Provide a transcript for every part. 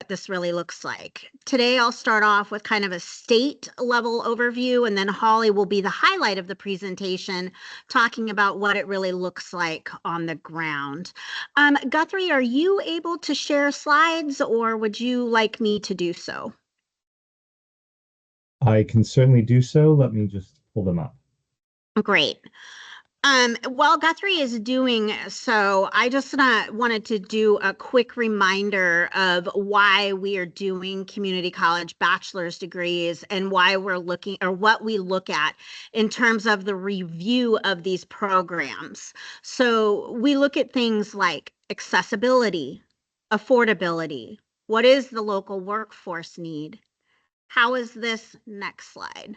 this really looks like. Today, I'll start off with kind of a state level overview, and then Holly will be the highlight of the presentation, talking about what it really looks like on the ground. Guthrie, are you able to share slides, or would you like me to do so? I can certainly do so. Let me just pull them up. Great. While Guthrie is doing so, I just wanted to do a quick reminder of why we are doing community college bachelor's degrees and why we're looking, or what we look at in terms of the review of these programs. So we look at things like accessibility, affordability, what is the local workforce need? How is this? Next slide.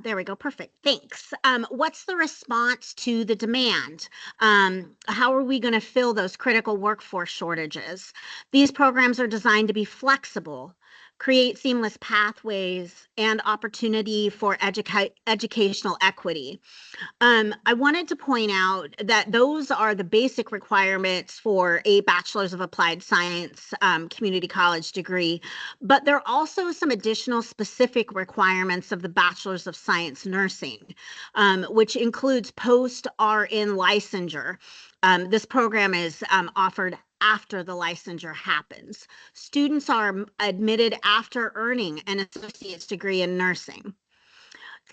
There we go. Perfect. Thanks. What's the response to the demand? How are we going to fill those critical workforce shortages? These programs are designed to be flexible, create seamless pathways, and opportunity for educational equity. I wanted to point out that those are the basic requirements for a Bachelor's of Applied Science community college degree, but there are also some additional specific requirements of the Bachelor's of Science Nursing, which includes post-RN licensure. This program is offered after the licensure happens. Students are admitted after earning an associate's degree in nursing.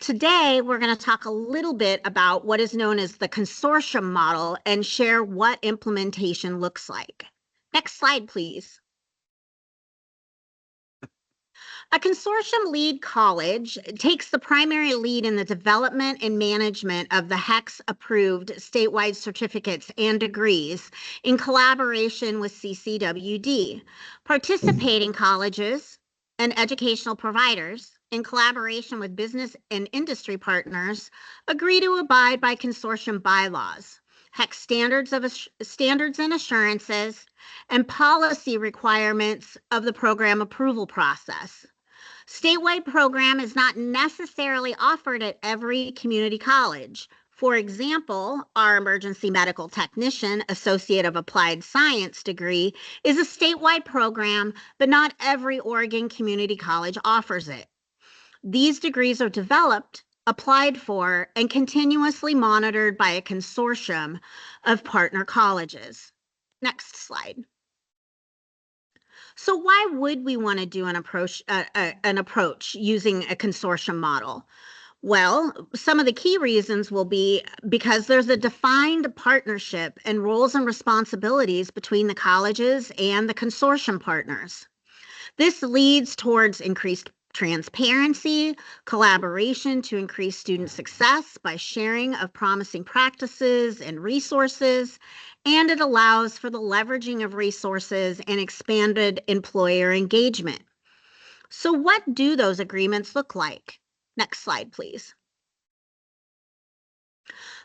Today, we're going to talk a little bit about what is known as the consortium model and share what implementation looks like. Next slide, please. A consortium lead college takes the primary lead in the development and management of the HECC approved statewide certificates and degrees in collaboration with CCWD. Participating colleges and educational providers, in collaboration with business and industry partners, agree to abide by consortium bylaws, HECC standards and assurances, and policy requirements of the program approval process. Statewide program is not necessarily offered at every community college. For example, our emergency medical technician, Associate of Applied Science degree, is a statewide program, but not every Oregon community college offers it. These degrees are developed, applied for, and continuously monitored by a consortium of partner colleges. Next slide. So why would we want to do an approach using a consortium model? Well, some of the key reasons will be because there's a defined partnership and roles and responsibilities between the colleges and the consortium partners. This leads towards increased transparency, collaboration to increase student success by sharing of promising practices and resources, and it allows for the leveraging of resources and expanded employer engagement. So what do those agreements look like? Next slide, please.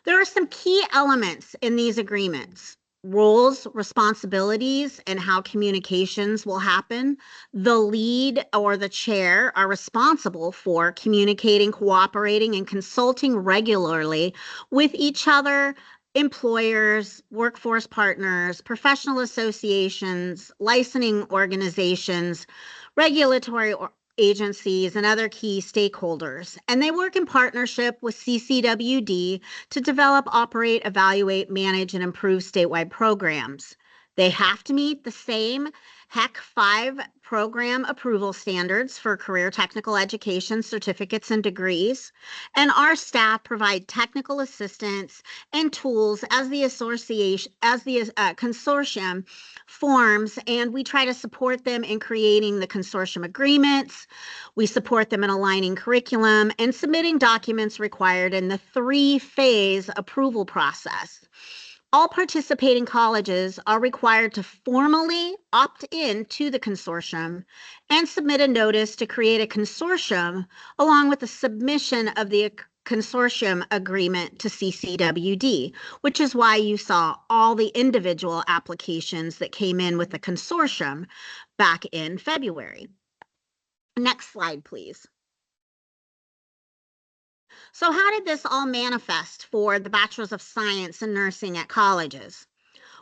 There are some key elements in these agreements: roles, responsibilities, and how communications will happen. The lead or the chair are responsible for communicating, cooperating, and consulting regularly with each other, employers, workforce partners, professional associations, licensing organizations, regulatory agencies, and other key stakeholders. And they work in partnership with CCWD to develop, operate, evaluate, manage, and improve statewide programs. They have to meet the same HECC 5 program approval standards for career technical education certificates and degrees. And our staff provide technical assistance and tools as the consortium forms, and we try to support them in creating the consortium agreements. We support them in aligning curriculum and submitting documents required in the 3-phase approval process. All participating colleges are required to formally opt in to the consortium and submit a notice to create a consortium, along with the submission of the consortium agreement to CCWD, which is why you saw all the individual applications that came in with the consortium back in February. Next slide, please. So how did this all manifest for the Bachelor's of Science in Nursing at colleges?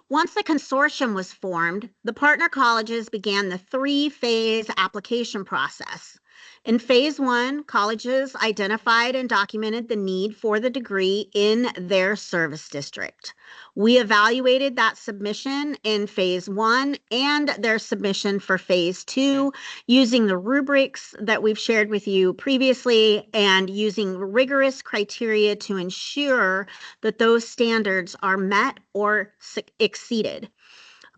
Once the consortium was formed, the partner colleges began the three-phase application process. In phase one, colleges identified and documented the need for the degree in their service district. We evaluated that submission in phase one and their submission for phase two using the rubrics that we've shared with you previously and using rigorous criteria to ensure that those standards are met or exceeded.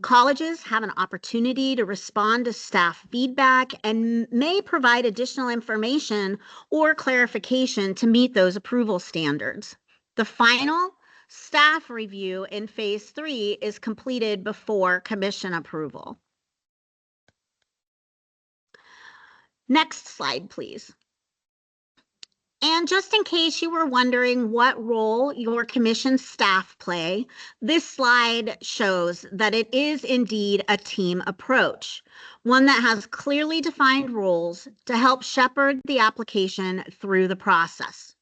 Colleges have an opportunity to respond to staff feedback and may provide additional information or clarification to meet those approval standards. The final staff review in phase three is completed before commission approval. Next slide, please. And just in case you were wondering what role your commission staff play, this slide shows that it is indeed a team approach, one that has clearly defined roles to help shepherd the application through the process.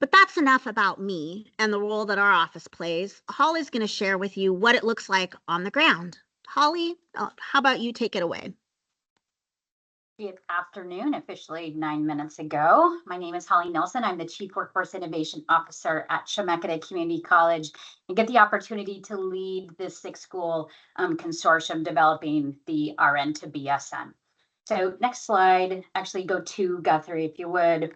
But that's enough about me and the role that our office plays. Holly's going to share with you what it looks like on the ground. Holly, how about you take it away? Good afternoon, officially 9 minutes ago. My name is Holly Nelson. I'm the Chief Workforce Innovation Officer at Chemeketa Community College and get the opportunity to lead this six-school consortium developing the RN to BSN. So next slide, actually go to Guthrie if you would.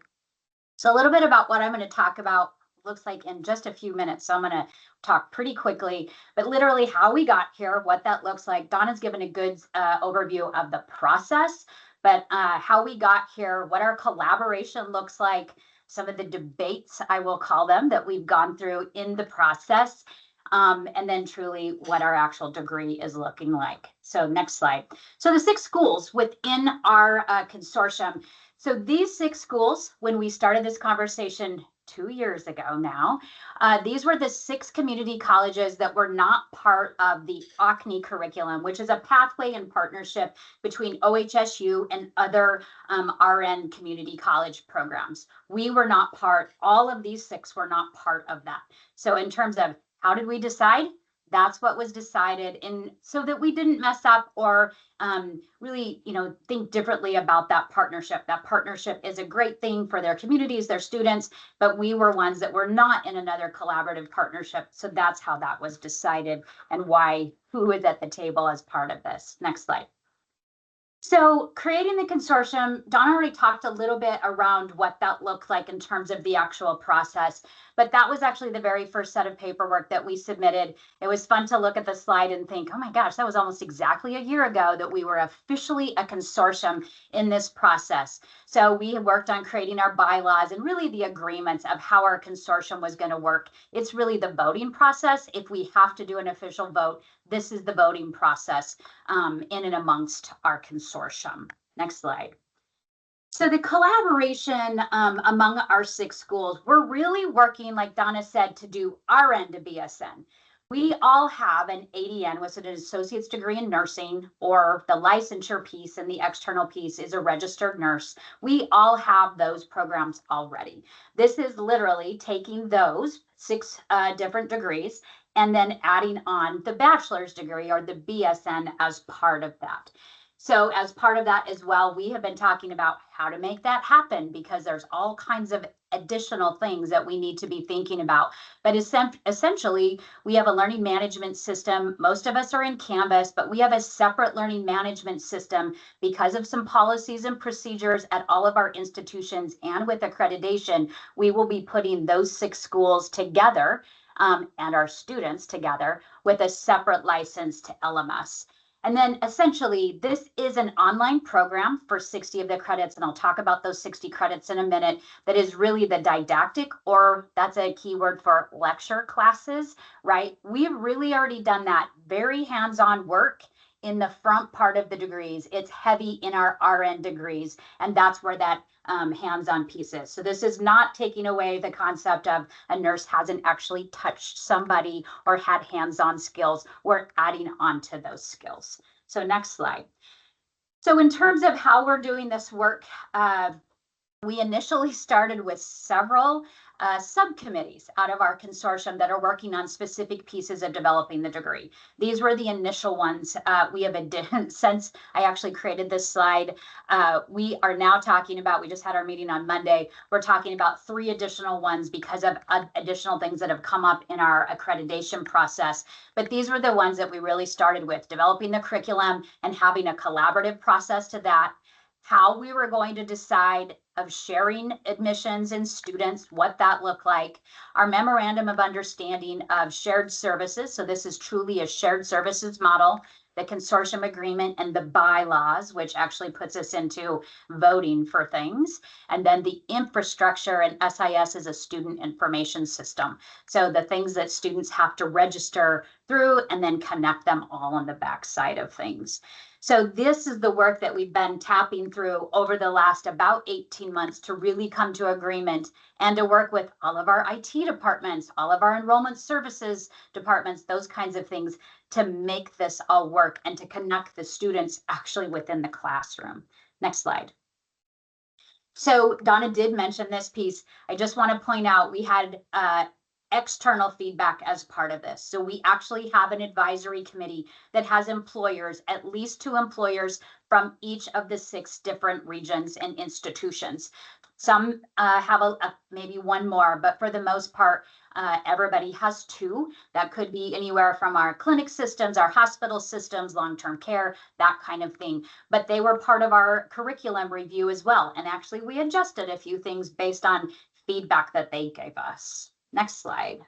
So a little bit about what I'm going to talk about looks like in just a few minutes. So I'm going to talk pretty quickly, but literally how we got here, what that looks like. Donna's given a good overview of the process, but how we got here, what our collaboration looks like, some of the debates, I will call them, that we've gone through in the process, and then truly what our actual degree is looking like. So next slide. So the 6 schools within our consortium. So these 6 schools, when we started this conversation 2 years ago now, these were the 6 community colleges that were not part of the HECC curriculum, which is a pathway and partnership between OHSU and other RN community college programs. We were not part, all of these 6 were not part of that. So in terms of how did we decide? That's what was decided, and so that we didn't mess up or really, think differently about that partnership. That partnership is a great thing for their communities, their students, but we were ones that were not in another collaborative partnership. So that's how that was decided and why, who is at the table as part of this. Next slide. So creating the consortium, Donna already talked a little bit around what that looked like in terms of the actual process, but that was actually the very first set of paperwork that we submitted. It was fun to look at the slide and think, oh my gosh, that was almost exactly a year ago that we were officially a consortium in this process. So we had worked on creating our bylaws and really the agreements of how our consortium was going to work. It's really the voting process. If we have to do an official vote, this is the voting process in and amongst our consortium. Next slide. So the collaboration among our 6 schools, we're really working, like Donna said, to do RN to BSN. We all have an ADN, which is an associate's degree in nursing, or the licensure piece and the external piece is a registered nurse. We all have those programs already. This is literally taking those 6 different degrees and then adding on the bachelor's degree or the BSN as part of that. So as part of that as well, we have been talking about how to make that happen because there's all kinds of additional things that we need to be thinking about. But essentially, we have a learning management system. Most of us are in Canvas, but we have a separate learning management system because of some policies and procedures at all of our institutions and with accreditation. We will be putting those 6 schools together and our students together with a separate license to LMS. And then essentially, this is an online program for 60 of the credits, and I'll talk about those 60 credits in a minute, that is really the didactic, or that's a keyword for lecture classes, right? We've really already done that very hands-on work in the front part of the degrees. It's heavy in our RN degrees, and that's where that hands-on piece is. So this is not taking away the concept of a nurse hasn't actually touched somebody or had hands-on skills. We're adding on to those skills. So next slide. So in terms of how we're doing this work, we initially started with several subcommittees out of our consortium that are working on specific pieces of developing the degree. These were the initial ones. We have since I actually created this slide, we are now talking about, we just had our meeting on Monday, we're talking about 3 additional ones because of additional things that have come up in our accreditation process. But these were the ones that we really started with, developing the curriculum and having a collaborative process to that, how we were going to decide of sharing admissions and students, what that looked like, our memorandum of understanding of shared services. So this is truly a shared services model, the consortium agreement, and the bylaws, which actually puts us into voting for things. And then the infrastructure, and SIS is a student information system. So the things that students have to register through and then connect them all on the back side of things. So this is the work that we've been tapping through over the last about 18 months to really come to agreement and to work with all of our IT departments, all of our enrollment services departments, those kinds of things to make this all work and to connect the students actually within the classroom. Next slide. So Donna did mention this piece. I just want to point out we had external feedback as part of this. So we actually have an advisory committee that has employers, at least 2 employers from each of the 6 different regions and institutions. Some have maybe 1 more, but for the most part, everybody has 2. That could be anywhere from our clinic systems, our hospital systems, long-term care, that kind of thing. But they were part of our curriculum review as well. And actually we adjusted a few things based on feedback that they gave us. Next slide.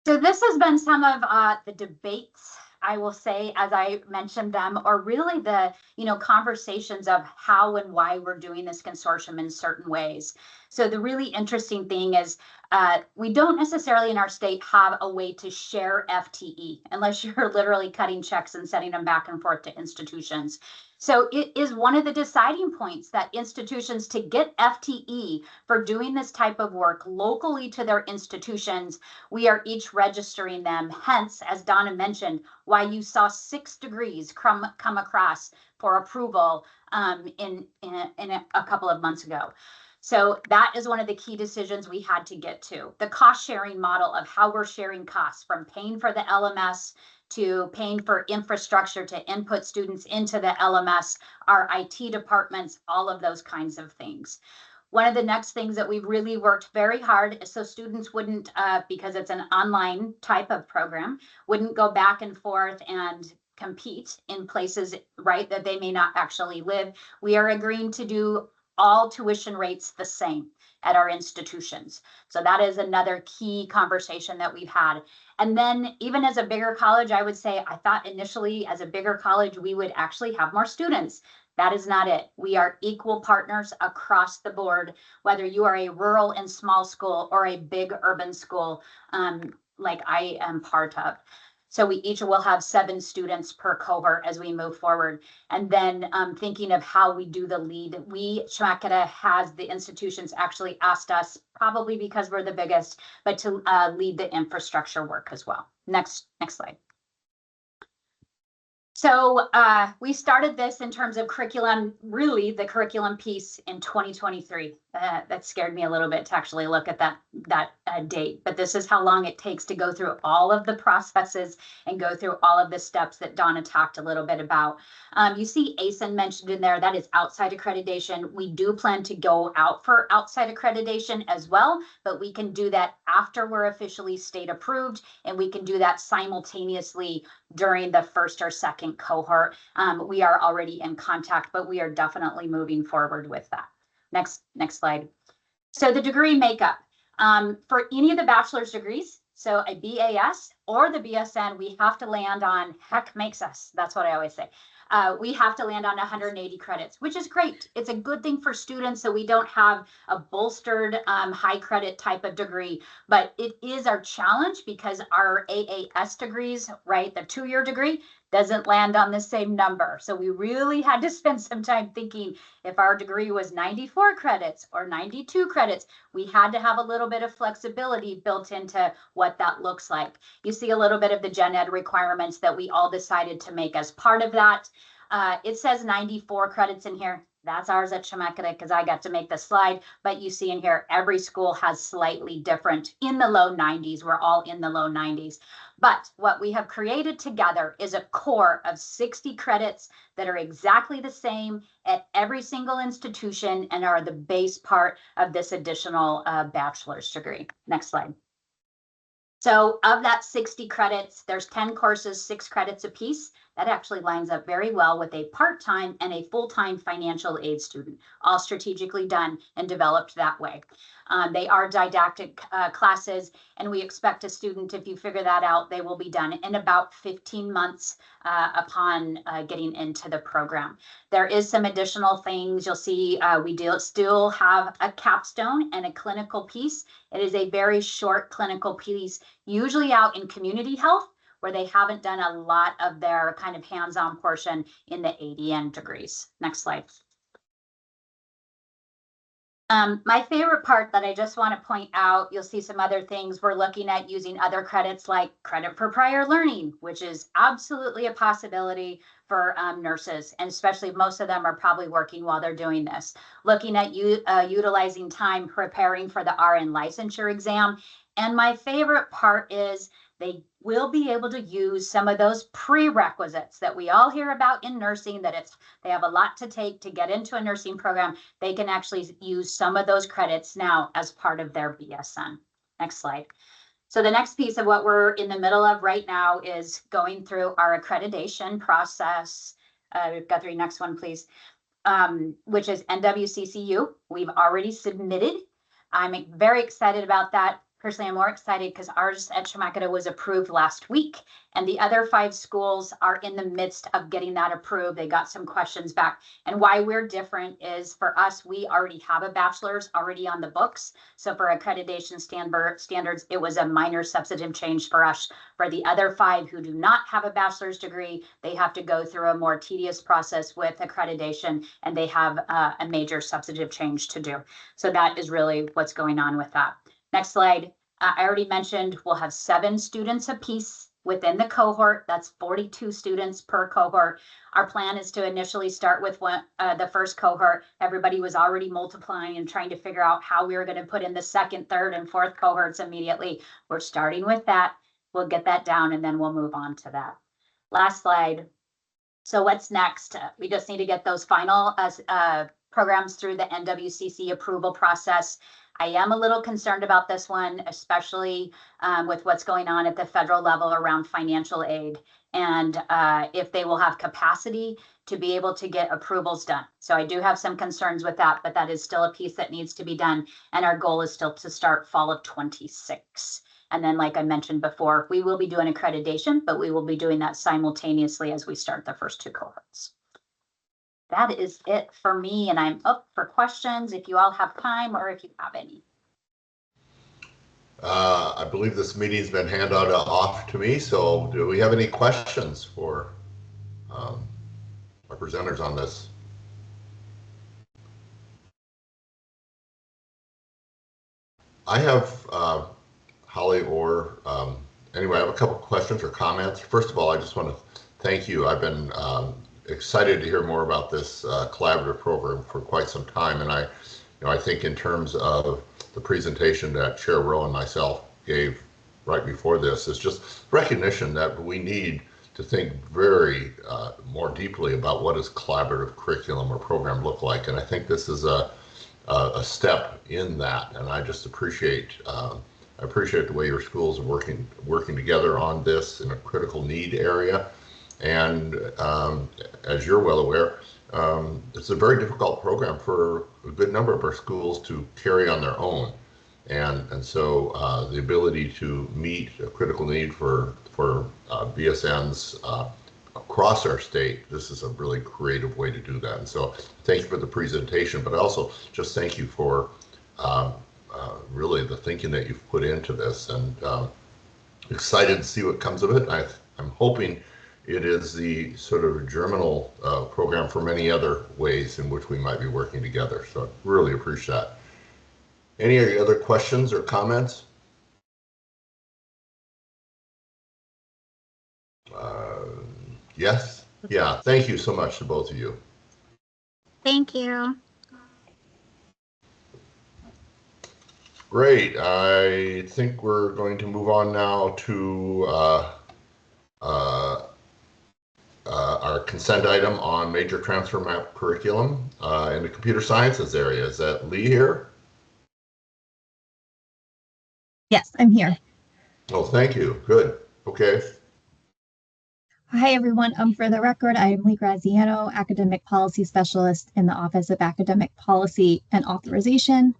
So this has been some of the debates, I will say, as I mentioned them, or really the conversations of how and why we're doing this consortium in certain ways. So the really interesting thing is we don't necessarily in our state have a way to share FTE unless you're literally cutting checks and sending them back and forth to institutions. So it is one of the deciding points that institutions, to get FTE for doing this type of work locally to their institutions, we are each registering them. Hence, as Donna mentioned, why you saw 6 degrees come across for approval in a couple of months ago. So that is one of the key decisions we had to get to. The cost sharing model of how we're sharing costs, from paying for the LMS to paying for infrastructure to input students into the LMS, our IT departments, all of those kinds of things. One of the next things that we've really worked very hard is so students wouldn't, because it's an online type of program, wouldn't go back and forth and compete in places, right, that they may not actually live. We are agreeing to do all tuition rates the same at our institutions. So that is another key conversation that we've had. And then even as a bigger college, I would say, I thought initially as a bigger college, we would actually have more students. That is not it. We are equal partners across the board, whether you are a rural and small school or a big urban school, like I am part of. So we each will have 7 students per cohort as we move forward. And then thinking of how we do the lead, Chemeketa has the institutions actually asked us, probably because we're the biggest, but to lead the infrastructure work as well. Next slide. So we started this in terms of curriculum, really the curriculum piece in 2023. That scared me a little bit to actually look at that date, but this is how long it takes to go through all of the processes and go through all of the steps that Donna talked a little bit about. You see ASIN mentioned in there, that is outside accreditation. We do plan to go out for outside accreditation as well, but we can do that after we're officially state approved, and we can do that simultaneously during the first or second cohort. We are already in contact, but we are definitely moving forward with that. Next slide. So the degree makeup for any of the bachelor's degrees, so a BAS or the BSN, we have to land on, HECC makes us, that's what I always say. We have to land on 180 credits, which is great. It's a good thing for students so we don't have a bolstered high credit type of degree, but it is our challenge because our AAS degrees, right, the 2-year degree, doesn't land on the same number. So we really had to spend some time thinking if our degree was 94 credits or 92 credits, we had to have a little bit of flexibility built into what that looks like. You see a little bit of the gen ed requirements that we all decided to make as part of that. It says 94 credits in here. That's ours at Chemeketa because I got to make the slide. But you see in here, every school has slightly different in the low 90s. We're all in the low 90s. But what we have created together is a core of 60 credits that are exactly the same at every single institution and are the base part of this additional bachelor's degree. Next slide. So of that 60 credits, there's 10 courses, 6 credits apiece. That actually lines up very well with a part-time and a full-time financial aid student, all strategically done and developed that way. They are didactic classes, and we expect a student, if you figure that out, they will be done in about 15 months upon getting into the program. There is some additional things you'll see. We still have a capstone and a clinical piece. It is a very short clinical piece, usually out in community health, where they haven't done a lot of their kind of hands-on portion in the ADN degrees. Next slide. My favorite part that I just want to point out, you'll see some other things. We're looking at using other credits like credit for prior learning, which is absolutely a possibility for nurses, and especially most of them are probably working while they're doing this. Looking at utilizing time preparing for the RN licensure exam. And my favorite part is they will be able to use some of those prerequisites that we all hear about in nursing, that they have a lot to take to get into a nursing program. They can actually use some of those credits now as part of their BSN. Next slide. So the next piece of what we're in the middle of right now is going through our accreditation process. We've got the next one, please, which is NWCCU. We've already submitted. I'm very excited about that. Personally, I'm more excited because ours at Chemeketa was approved last week, and the other 5 schools are in the midst of getting that approved. They got some questions back. And why we're different is, for us, we already have a bachelor's already on the books. So for accreditation standards, it was a minor substantive change for us. For the other 5 who do not have a bachelor's degree, they have to go through a more tedious process with accreditation, and they have a major substantive change to do. So that is really what's going on with that. Next slide. I already mentioned we'll have 7 students apiece within the cohort. That's 42 students per cohort. Our plan is to initially start with the first cohort. Everybody was already multiplying and trying to figure out how we were going to put in the second, third, and fourth cohorts immediately. We're starting with that. We'll get that down, and then we'll move on to that. Last slide. So what's next? We just need to get those final programs through the NWCC approval process. I am a little concerned about this one, especially with what's going on at the federal level around financial aid, and if they will have capacity to be able to get approvals done. So I do have some concerns with that, but that is still a piece that needs to be done. And our goal is still to start fall of 26. And then, like I mentioned before, we will be doing accreditation, but we will be doing that simultaneously as we start the first 2 cohorts. That is it for me, and I'm up for questions if you all have time or if you have any. I believe this meeting's been handed off to me, so do we have any questions for our presenters on this? I have, Holly or anyway, I have a couple questions or comments. First of all, I just want to thank you. I've been excited to hear more about this collaborative program for quite some time, and I think in terms of the presentation that Chair Rowe and myself gave right before this is just recognition that we need to think very more deeply about what does collaborative curriculum or program look like, and I think this is a step in that, and I just appreciate the way your schools are working together on this in a critical need area. And as you're well aware, it's a very difficult program for a good number of our schools to carry on their own. And so the ability to meet a critical need for BSNs across our state, this is a really creative way to do that. And so thank you for the presentation, but also just thank you for really the thinking that you've put into this, and excited to see what comes of it. I'm hoping it is the sort of germinal program for many other ways in which we might be working together. So I really appreciate that. Any other questions or comments? Yes? Yeah, thank you so much to both of you. Thank you. Great. I think we're going to move on now to our consent item on major transfer map curriculum in the computer sciences area. Is that Lee here? Yes, I'm here. Oh, thank you. Good. Okay. Hi, everyone. For the record, I am Lee Graziano, Academic Policy Specialist in the Office of Academic Policy and Authorization.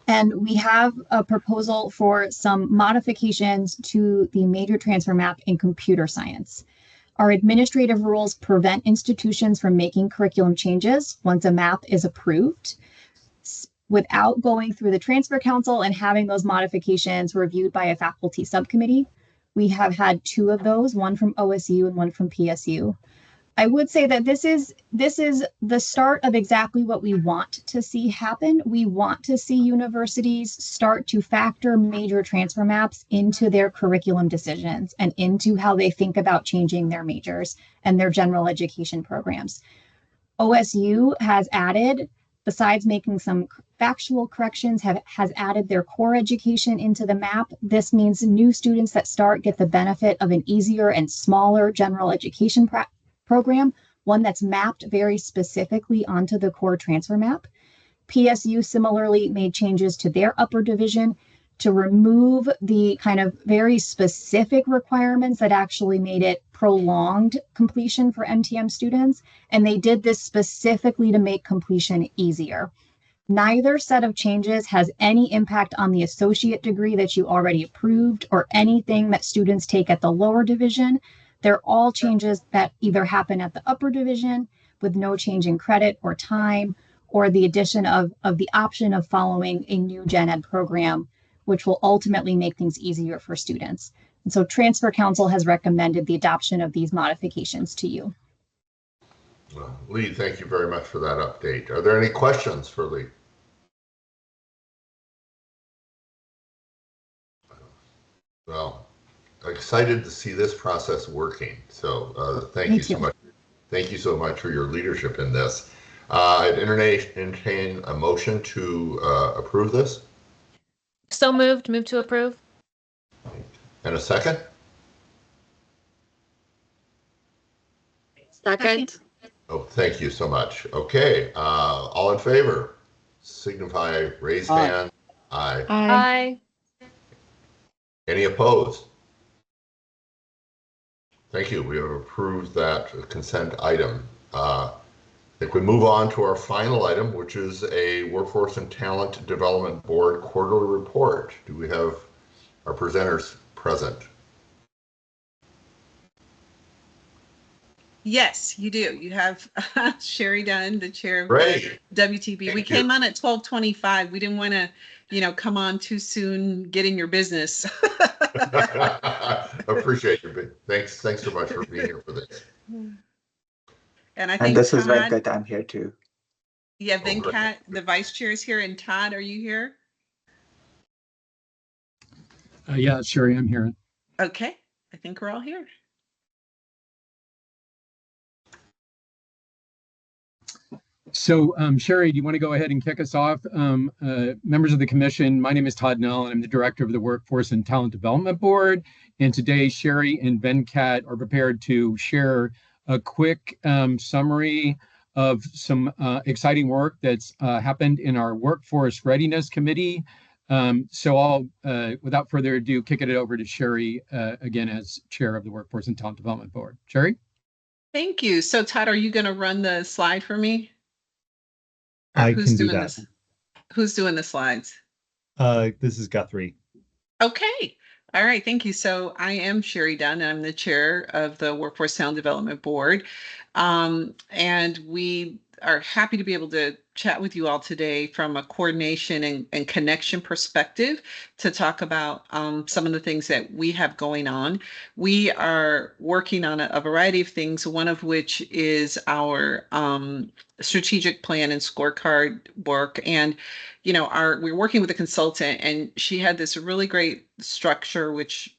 And we have a proposal for some modifications to the major transfer map in computer science. Our administrative rules prevent institutions from making curriculum changes once a map is approved without going through the transfer council and having those modifications reviewed by a faculty subcommittee. We have had 2 of those, one from OSU and one from PSU. I would say that this is the start of exactly what we want to see happen. We want to see universities start to factor major transfer maps into their curriculum decisions and into how they think about changing their majors and their general education programs. OSU has added, besides making some factual corrections, has added their core education into the map. This means new students that start get the benefit of an easier and smaller general education program, one that's mapped very specifically onto the core transfer map. PSU similarly made changes to their upper division to remove the kind of very specific requirements that actually made it prolonged completion for MTM students. And they did this specifically to make completion easier. Neither set of changes has any impact on the associate degree that you already approved or anything that students take at the lower division. They're all changes that either happen at the upper division with no change in credit or time, or the addition of the option of following a new gen ed program, which will ultimately make things easier for students. And so Transfer Council has recommended the adoption of these modifications to you. Well, Lee, thank you very much for that update. Are there any questions for Lee? Well, excited to see this process working. So thank you so much. Thank you so much for your leadership in this. I'd entertain a motion to approve this. So moved. Move to approve. And a second? Second. Oh, thank you so much. Okay, all in favor, signify raised hand. Aye. Aye. Any opposed? Thank you. We have approved that consent item. I think we move on to our final item, which is a Workforce and Talent Development Board quarterly report. Do we have our presenters present? Yes, you do. You have Sherry Dunn, the chair of Great. the WTB. We came on at 12:25. We didn't want to, come on too soon, get in your business. Appreciate your thanks so much for being here for this. And I think this is Todd, Venkat. I'm here too. yeah, Venkat, the vice chair is here, and Todd, are you here? Yeah, Sherry, I'm here. Okay, I think we're all here. So, Sherry, do you want to go ahead and kick us off? Members of the commission, my name is Todd Null, and I'm the director of the Workforce and Talent Development Board. And today, Sherry and Venkat are prepared to share a quick summary of some exciting work that's happened in our Workforce Readiness Committee. So I'll, without further ado, kick it over to Sherry again as chair of the Workforce and Talent Development Board. Sherry? Thank you. So Todd, are you going to run the slide for me? I can do that. This? Who's doing the slides? This is Guthrie. Okay. All right. Thank you. So I am Sherry Dunn, and I'm the chair of the Workforce Talent Development Board. And we are happy to be able to chat with you all today from a coordination and connection perspective to talk about some of the things that we have going on. We are working on a variety of things, one of which is our strategic plan and scorecard work. And, we're working with a consultant, and she had this really great structure, which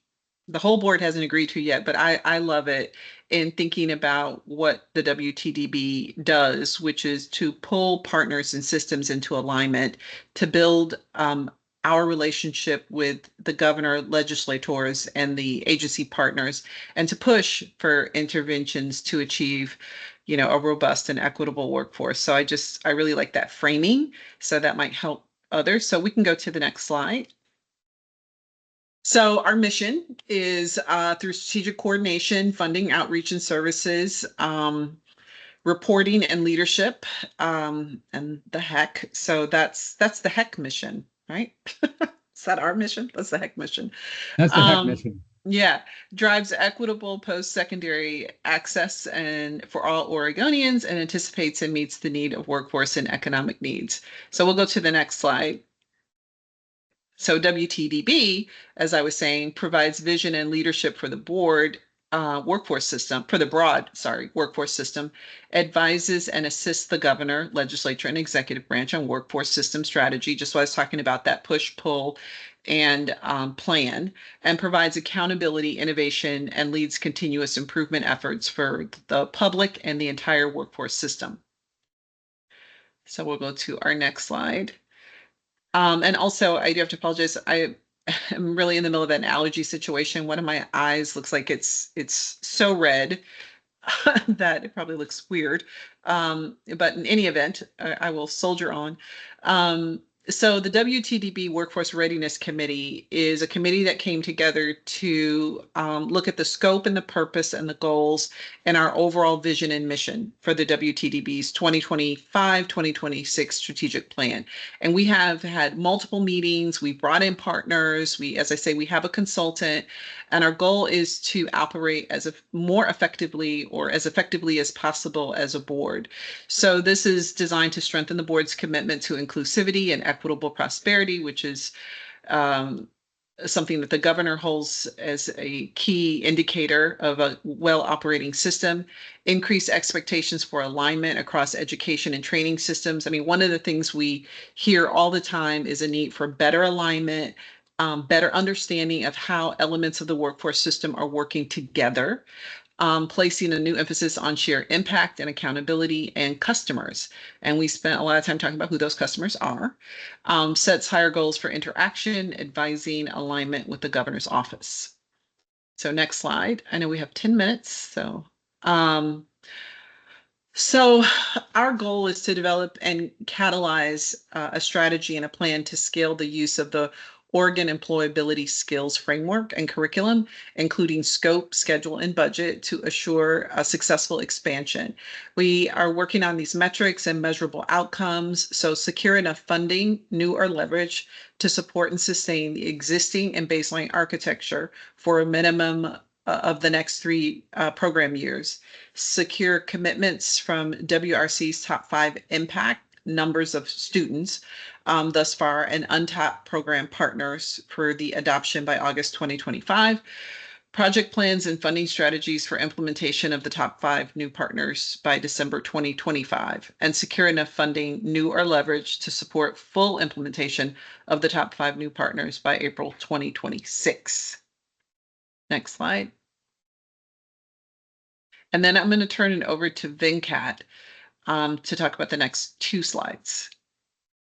the whole board hasn't agreed to yet, but I love it in thinking about what the WTDB does, which is to pull partners and systems into alignment to build our relationship with the governor, legislators, and the agency partners, and to push for interventions to achieve, a robust and equitable workforce. So I really like that framing. So that might help others. So we can go to the next slide. So our mission is through strategic coordination, funding, outreach, and services, reporting and leadership, and the HECC. So that's the HECC mission, right? Is that our mission? That's the HECC mission. That's the HECC mission. Yeah, drives equitable post-secondary access and for all Oregonians, and anticipates and meets the need of workforce and economic needs. So we'll go to the next slide. So WTDB, as I was saying, provides vision and leadership for the board workforce system, for the broad, workforce system, advises and assists the governor, legislature, and executive branch on workforce system strategy, just what I was talking about, that push, pull, and plan, and provides accountability, innovation, and leads continuous improvement efforts for the public and the entire workforce system. So we'll go to our next slide. And also, I do have to apologize. I am really in the middle of an allergy situation. One of my eyes looks like it's so red that it probably looks weird. But in any event, I will soldier on. So the WTDB Workforce Readiness Committee is a committee that came together to look at the scope and the purpose and the goals and our overall vision and mission for the WTDB's 2025-2026 strategic plan. And we have had multiple meetings. We've brought in partners. As I say, we have a consultant, and our goal is to operate more effectively, or as effectively as possible, as a board. So this is designed to strengthen the board's commitment to inclusivity and equitable prosperity, which is something that the governor holds as a key indicator of a well-operating system, increase expectations for alignment across education and training systems. I mean, one of the things we hear all the time is a need for better alignment, better understanding of how elements of the workforce system are working together, placing a new emphasis on shared impact and accountability and customers. And we spent a lot of time talking about who those customers are, sets higher goals for interaction, advising alignment with the governor's office. So next slide. I know we have 10 minutes. So our goal is to develop and catalyze a strategy and a plan to scale the use of the Oregon Employability Skills Framework and curriculum, including scope, schedule, and budget, to assure a successful expansion. We are working on these metrics and measurable outcomes, so secure enough funding, new or leverage, to support and sustain the existing and baseline architecture for a minimum of the next 3 program years. Secure commitments from WRC's top 5 impact numbers of students thus far, and untapped program partners for the adoption by August 2025. Project plans and funding strategies for implementation of the top 5 new partners by December 2025, and secure enough funding, new or leverage, to support full implementation of the top 5 new partners by April 2026. Next slide. And then I'm going to turn it over to Venkat to talk about the next 2 slides.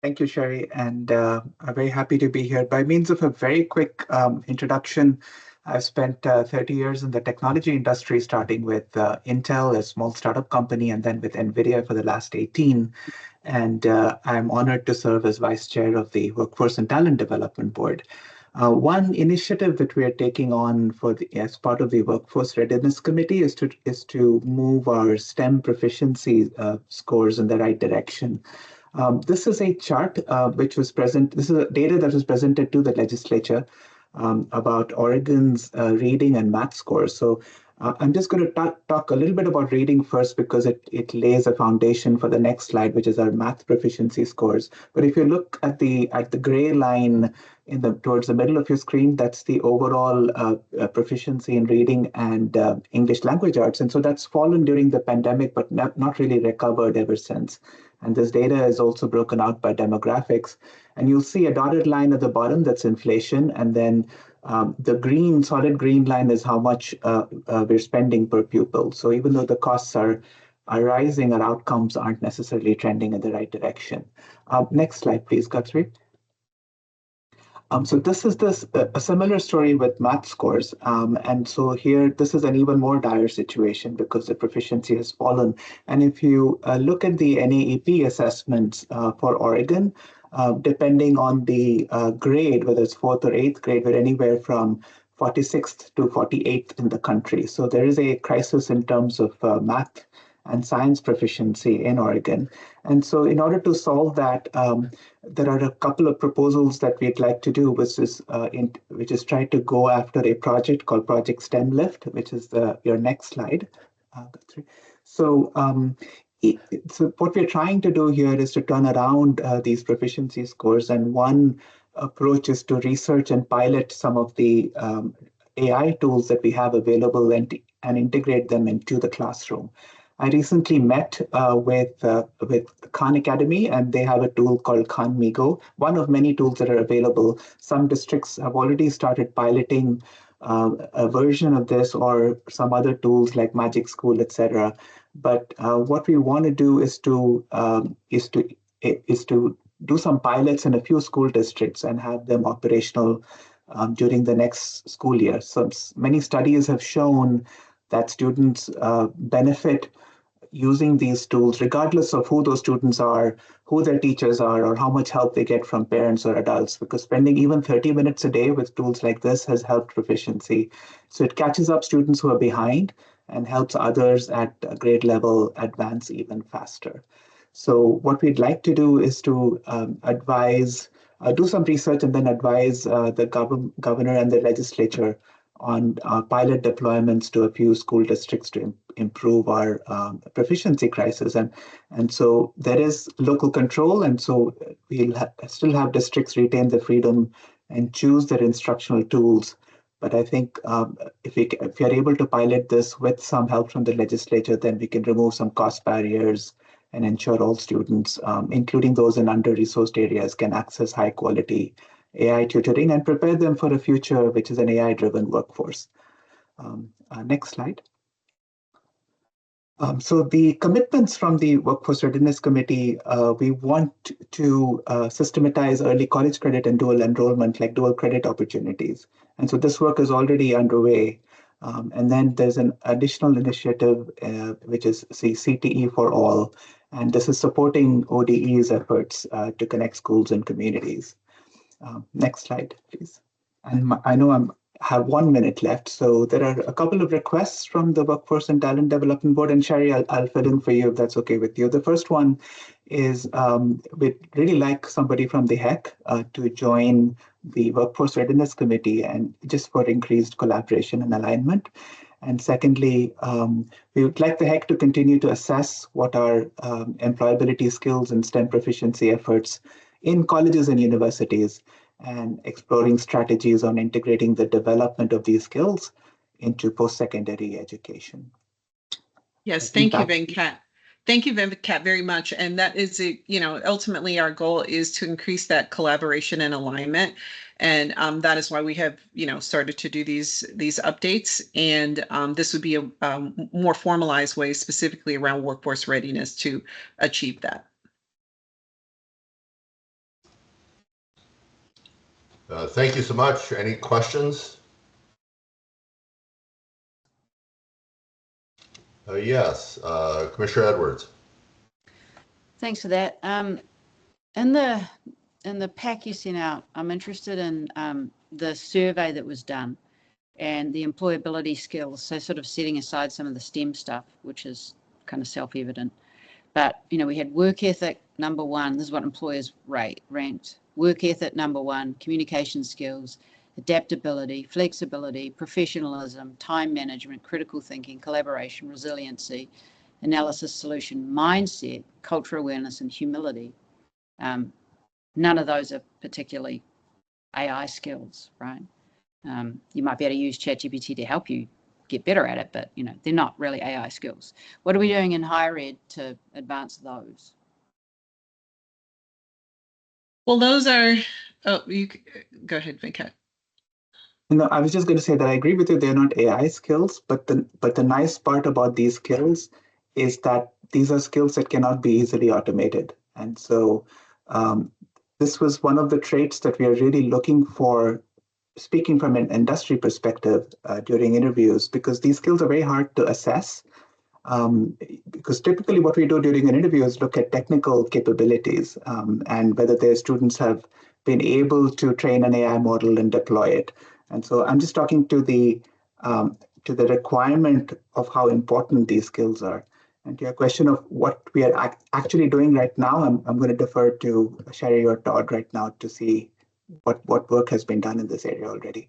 Thank you, Sherry, and I'm very happy to be here. By means of a very quick introduction, I've spent 30 years in the technology industry, starting with Intel, a small startup company, and then with NVIDIA for the last 18. And I'm honored to serve as vice chair of the Workforce and Talent Development Board. One initiative that we are taking on as part of the Workforce Readiness Committee is to move our STEM proficiency scores in the right direction. This is a chart which was present. This is data that was presented to the legislature about Oregon's reading and math scores. So I'm just going to talk a little bit about reading first, because it lays a foundation for the next slide, which is our math proficiency scores. But if you look at the gray line towards the middle of your screen, that's the overall proficiency in reading and English language arts. And so that's fallen during the pandemic, but not really recovered ever since. And this data is also broken out by demographics. And you'll see a dotted line at the bottom, that's inflation. And then The solid green line is how much we're spending per pupil. So even though the costs are rising, our outcomes aren't necessarily trending in the right direction. Next slide, please, Guthrie. So this is a similar story with math scores. And so here, this is an even more dire situation because the proficiency has fallen. And if you look at the NAEP assessments for Oregon, depending on the grade, whether it's 4th or 8th grade, we're anywhere from 46th to 48th in the country. So there is a crisis in terms of math and science proficiency in Oregon. And so in order to solve that, there are a couple of proposals that we'd like to do, which is try to go after a project called Project STEM Lift, which is your next slide. So what we're trying to do here is to turn around these proficiency scores. And one approach is to research and pilot some of the AI tools that we have available and integrate them into the classroom. I recently met with Khan Academy, and they have a tool called Khan Migo, one of many tools that are available. Some districts have already started piloting a version of this or some other tools like Magic School, etc. But what we want to do is to do some pilots in a few school districts and have them operational during the next school year. So many studies have shown that students benefit using these tools, regardless of who those students are, who their teachers are, or how much help they get from parents or adults, because spending even 30 minutes a day with tools like this has helped proficiency. So it catches up students who are behind and helps others at a grade level advance even faster. So what we'd like to do is to do some research and then advise the governor and the legislature on pilot deployments to a few school districts to improve our proficiency crisis. And so there is local control, and so we'll still have districts retain the freedom and choose their instructional tools. But I think if we are able to pilot this with some help from the legislature, then we can remove some cost barriers and ensure all students, including those in under-resourced areas, can access high-quality AI tutoring and prepare them for a future which is an AI-driven workforce. Next slide. So the commitments from the Workforce Readiness Committee, we want to systematize early college credit and dual enrollment, like dual credit opportunities. And so this work is already underway. And then there's an additional initiative, which is CTE for All. And this is supporting ODE's efforts to connect schools and communities. Next slide, please. And I know I have 1 minute left, so there are a couple of requests from the Workforce and Talent Development Board, and Sherry, I'll fill in for you if that's okay with you. The first one is we'd really like somebody from the HECC to join the Workforce Readiness Committee, and just for increased collaboration and alignment. And secondly, we would like the HECC to continue to assess what our employability skills and STEM proficiency efforts in colleges and universities, and exploring strategies on integrating the development of these skills into post-secondary education. Yes, thank you, Venkat. Thank you, Venkat, very much. And that is, ultimately our goal is to increase that collaboration and alignment. And that is why we have, started to do these updates. And this would be a more formalized way, specifically around workforce readiness, to achieve that. Thank you so much. Any questions? Yes, Commissioner Edwards. Thanks for that. In the pack you sent out, I'm interested in the survey that was done and the employability skills. So sort of setting aside some of the STEM stuff, which is kind of self-evident. But, we had work ethic, number 1. This is what employers ranked. Work ethic, number 1, communication skills, adaptability, flexibility, professionalism, time management, critical thinking, collaboration, resiliency, analysis, solution, mindset, cultural awareness, and humility. None of those are particularly AI skills, right? You might be able to use ChatGPT to help you get better at it, but they're not really AI skills. What are we doing in higher ed to advance those? Well, those are, you go ahead, Venkat. No, I was just going to say that I agree with you. They're not AI skills, but the nice part about these skills is that these are skills that cannot be easily automated. And so this was one of the traits that we are really looking for, speaking from an industry perspective during interviews, because these skills are very hard to assess. Because typically what we do during an interview is look at technical capabilities and whether their students have been able to train an AI model and deploy it. And so I'm just talking to the requirement of how important these skills are. And to your question of what we are actually doing right now, I'm going to defer to Sherry or Todd right now to see what work has been done in this area already.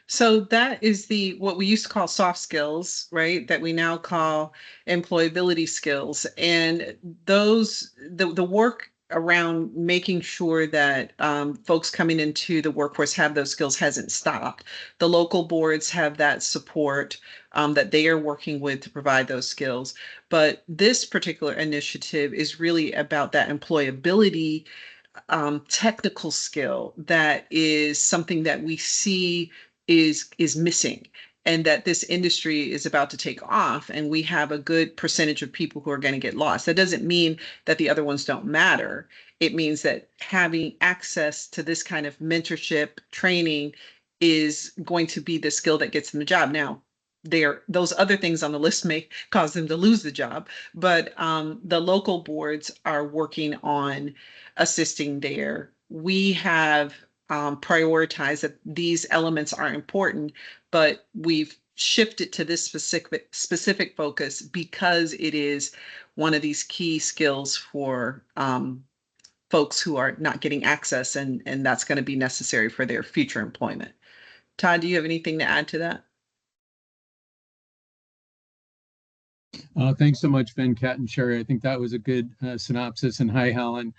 So that is what we used to call soft skills, right? That we now call employability skills. And those, the work around making sure that folks coming into the workforce have those skills hasn't stopped. The local boards have that support that they are working with to provide those skills. But this particular initiative is really about that employability technical skill that is something that we see is missing, and that this industry is about to take off, and we have a good percentage of people who are going to get lost. That doesn't mean that the other ones don't matter. It means that having access to this kind of mentorship training is going to be the skill that gets them the job. Now, those other things on the list may cause them to lose the job, but the local boards are working on assisting there. We have prioritized that these elements are important, but we've shifted to this specific focus because it is one of these key skills for folks who are not getting access, and that's going to be necessary for their future employment. Todd, do you have anything to add to that? Thanks so much, Venkat and Sherry. I think that was a good synopsis. And hi, Helen.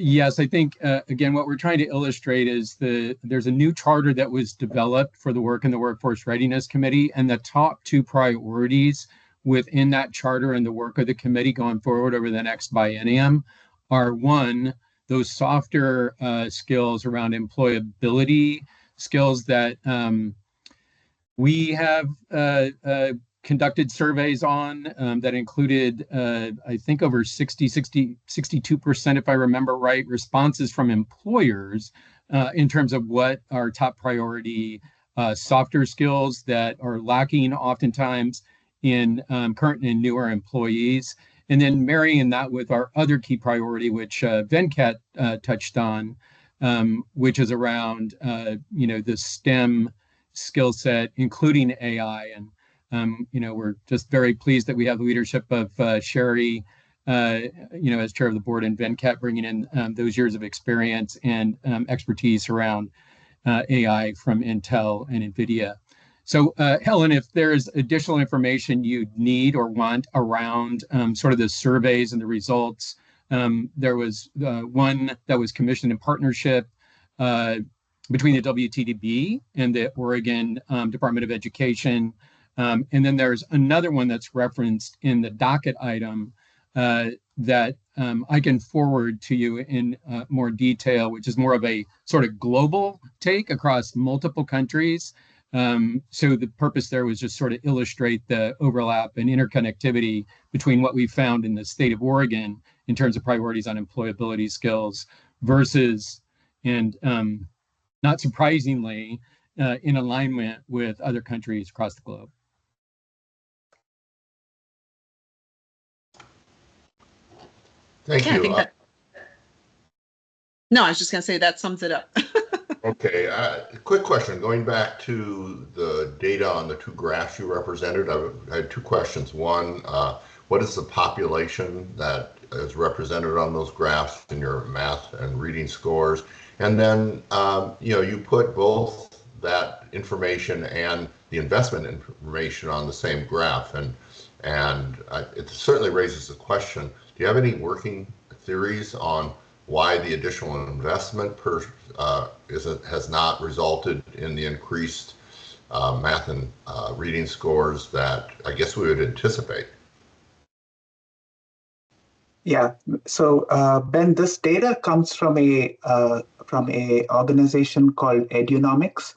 Yes, I think, again, what we're trying to illustrate is there's a new charter that was developed for the work in the Workforce Readiness Committee, and the top two priorities within that charter and the work of the committee going forward over the next biennium are, one, those softer skills around employability skills that we have conducted surveys on that included, I think, over 62%, if I remember right, responses from employers in terms of what are top priority softer skills that are lacking oftentimes in current and newer employees. And then marrying that with our other key priority, which Venkat touched on, which is around, the STEM skill set, including AI. And we're just very pleased that we have the leadership of Sherry, as chair of the board, and Venkat bringing in those years of experience and expertise around AI from Intel and NVIDIA. So, Helen, if there's additional information you need or want around sort of the surveys and the results, there was one that was commissioned in partnership between the WTDB and the Oregon Department of Education. And then there's another one that's referenced in the docket item that I can forward to you in more detail, which is more of a sort of global take across multiple countries. So the purpose there was just sort of illustrate the overlap and interconnectivity between what we found in the state of Oregon in terms of priorities on employability skills versus, and not surprisingly, in alignment with other countries across the globe. Thank Yeah, I you. think no, I was just going to say that sums it up. Okay, quick question. Going back to the data on the two graphs you represented, I had two questions. One, what is the population that is represented on those graphs in your math and reading scores? And then, you put both that information and the investment information on the same graph, and it certainly raises the question, do you have any working theories on why the additional investment has not resulted in the increased math and reading scores that I guess we would anticipate? Yeah. So Ben, this data comes from a organization called Edunomics,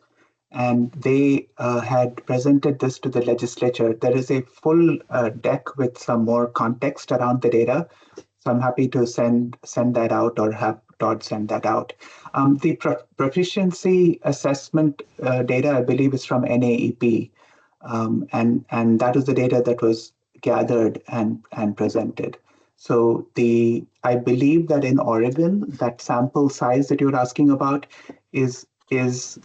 and they had presented this to the legislature. There is a full deck with some more context around the data. So I'm happy to send that out or have Todd send that out. The proficiency assessment data, I believe, is from NAEP, and that is the data that was gathered and presented. So I believe that in Oregon, that sample size that you're asking about is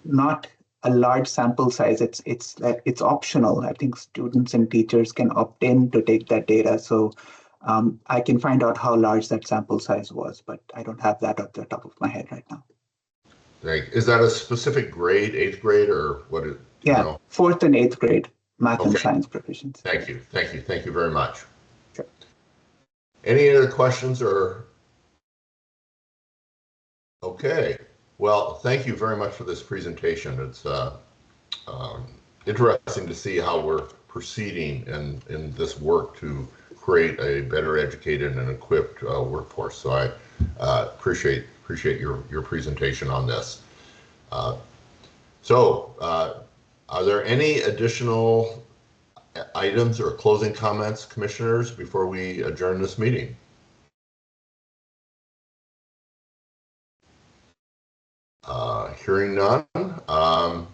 not a large sample size. It's optional. I think students and teachers can opt in to take that data. So I can find out how large that sample size was, but I don't have that off the top of my head right now. Is that a specific grade, 8th grade, or what? Yeah, 4th and 8th grade math and science proficiency. Thank you very much. Sure. Any other questions or? Okay. Well, thank you very much for this presentation. It's interesting to see how we're proceeding in this work to create a better educated and equipped workforce. So I appreciate your presentation on this. Are there any additional items or closing comments, commissioners, before we adjourn this meeting? Hearing none, I'll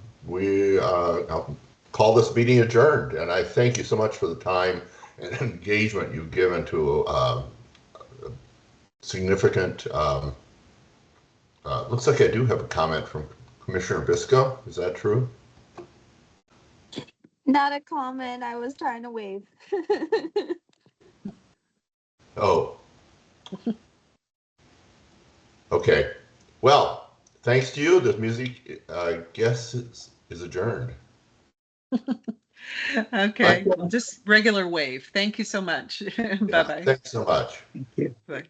call this meeting adjourned, and I thank you so much for the time and engagement you've given to significant, looks like I do have a comment from Commissioner Bisco. Is that true? Not a comment. I was trying to wave. Oh. Okay. Well, thanks to you, the music, I guess, is adjourned. Okay, just regular wave. Thank you so much. Bye-bye. Thanks so much. Thank you. Bye.